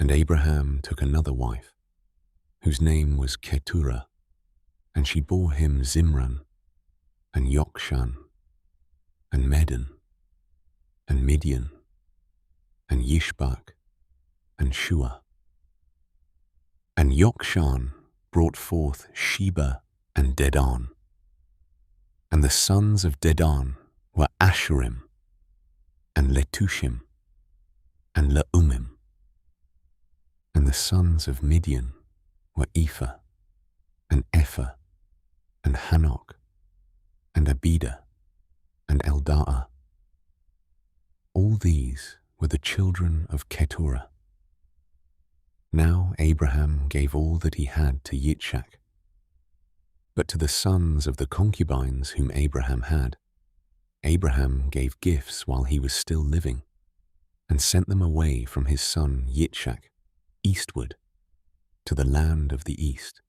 And Abraham took another wife, whose name was Keturah, and she bore him Zimran, and Yokshan, and Medan, and Midian, and Yishbak, and Shua. And Yokshan brought forth Sheba and Dedan. And the sons of Dedan were Asherim, and Letushim, and Leumim. And the sons of Midian were Ephah, and Ephah, and Hanok, and Abida, and Eldaah. All these were the children of Keturah. Now Abraham gave all that he had to Yitzchak. But to the sons of the concubines whom Abraham had, Abraham gave gifts while he was still living, and sent them away from his son Yitzchak eastward to the land of the east.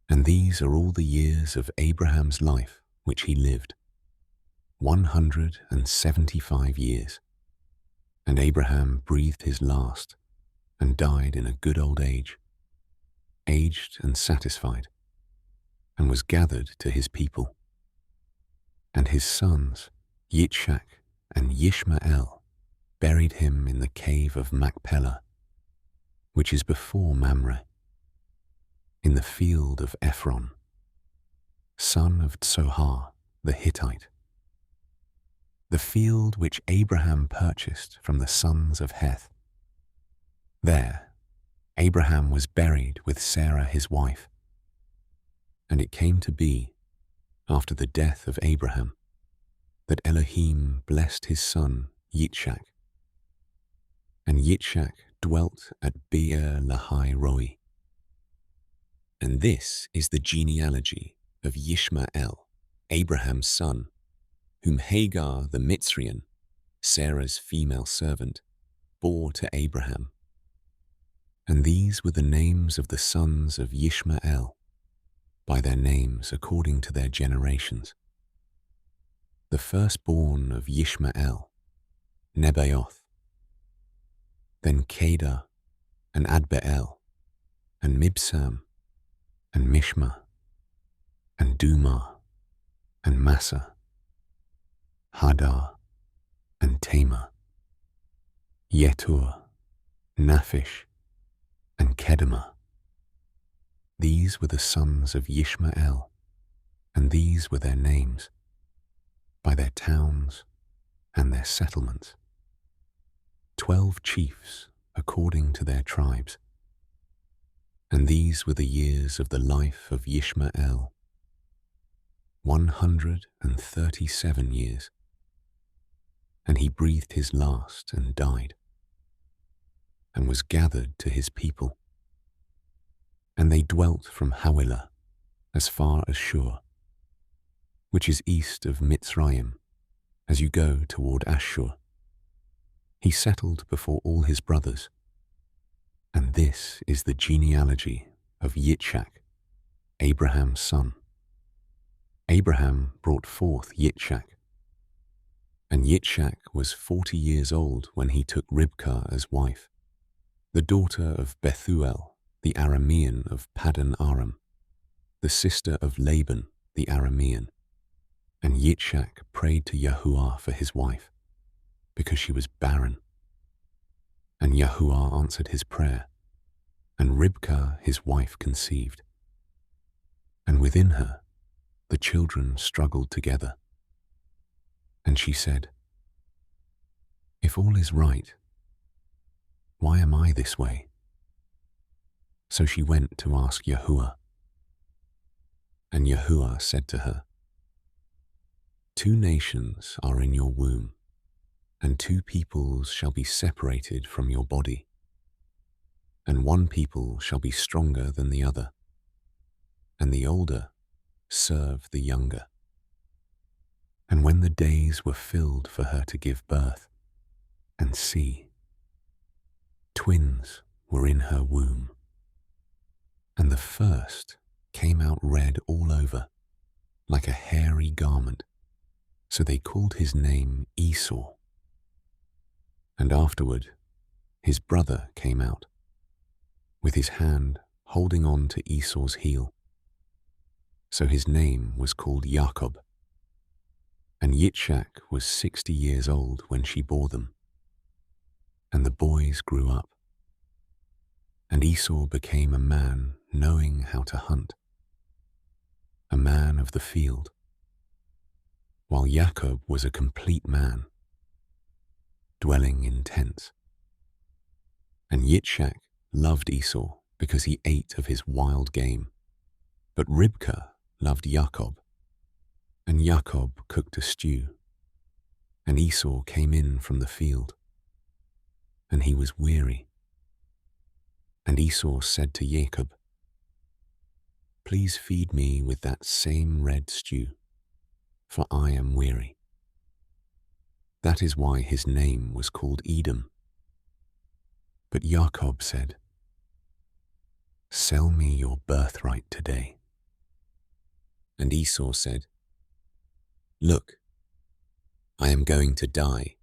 And these are all the years of Abraham's life which he lived, 175 years. And Abraham breathed his last and died in a good old age, aged and satisfied, and was gathered to his people. And his sons, Yitzchak and Yishmael, buried him in the cave of Machpelah, which is before Mamre, in the field of Ephron, son of Tsohar the Hittite, the field which Abraham purchased from the sons of Heth. There Abraham was buried with Sarah his wife. And it came to be, after the death of Abraham, that Elohim blessed his son Yitzchak. And Yitzchak dwelt at Beer Lahai Roi. And this is the genealogy of Yishmael, Abraham's son, whom Hagar the Mitzrian, Sarah's female servant, bore to Abraham. And these were the names of the sons of Yishmael, by their names according to their generations. The firstborn of Yishmael, Nebaioth, then Kedar, and Adbeel, and Mibsam, and Mishma, and Dumah, and Massa, Hadar, and Tamar, Yetur, Naphish, and Kedemah. These were the sons of Yishmael, and these were their names, by their towns and their settlements. 12 chiefs according to their tribes. And these were the years of the life of Yishmael, 137 years. And he breathed his last and died, and was gathered to his people. And they dwelt from Hawilah as far as Shur, which is east of Mitzrayim, as you go toward Ashur. He settled before all his brothers. And this is the genealogy of Yitzchak, Abraham's son. Abraham brought forth Yitzchak. And Yitzchak was 40 years old when he took Ribkah as wife, the daughter of Bethuel, the Aramean of Paddan Aram, the sister of Laban the Aramean. And Yitzchak prayed to Yahuwah for his wife, because she was barren. And Yahuwah answered his prayer, and Ribkah his wife conceived. And within her the children struggled together. And she said, "If all is right, why am I this way?" So she went to ask Yahuwah. And Yahuwah said to her, "2 nations are in your womb, and 2 peoples shall be separated from your body, and 1 people shall be stronger than the other, and the older serve the younger." And when the days were filled for her to give birth, and see, twins were in her womb, and the first came out red all over, like a hairy garment, so they called his name Esau. And afterward His brother came out, with his hand holding on to Esau's heel. So his name was called Jacob. And Yitzhak was 60 years old when she bore them. And the boys grew up. And Esau became a man knowing how to hunt, a man of the field, while Jacob was a complete man, dwelling in tents. And Yitzhak loved Esau because he ate of his wild game, but Ribkah loved Jacob, and Jacob cooked a stew. And Esau came in from the field, and he was weary. And Esau said to Jacob, "Please feed me with that same red stew, for I am weary." That is why his name was called Edom. But Jacob said, "Sell me your birthright today." And Esau said, "Look, I am going to die,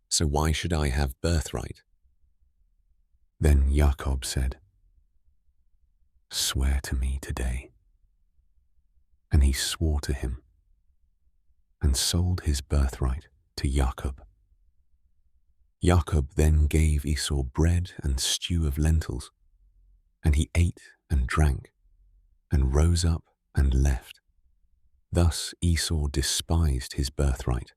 so why should I have birthright?" Then Jacob said, "Swear to me today." And he swore to him, and sold his birthright to Jacob. Jacob then gave Esau bread and stew of lentils, and he ate and drank, and rose up and left. Thus Esau despised his birthright,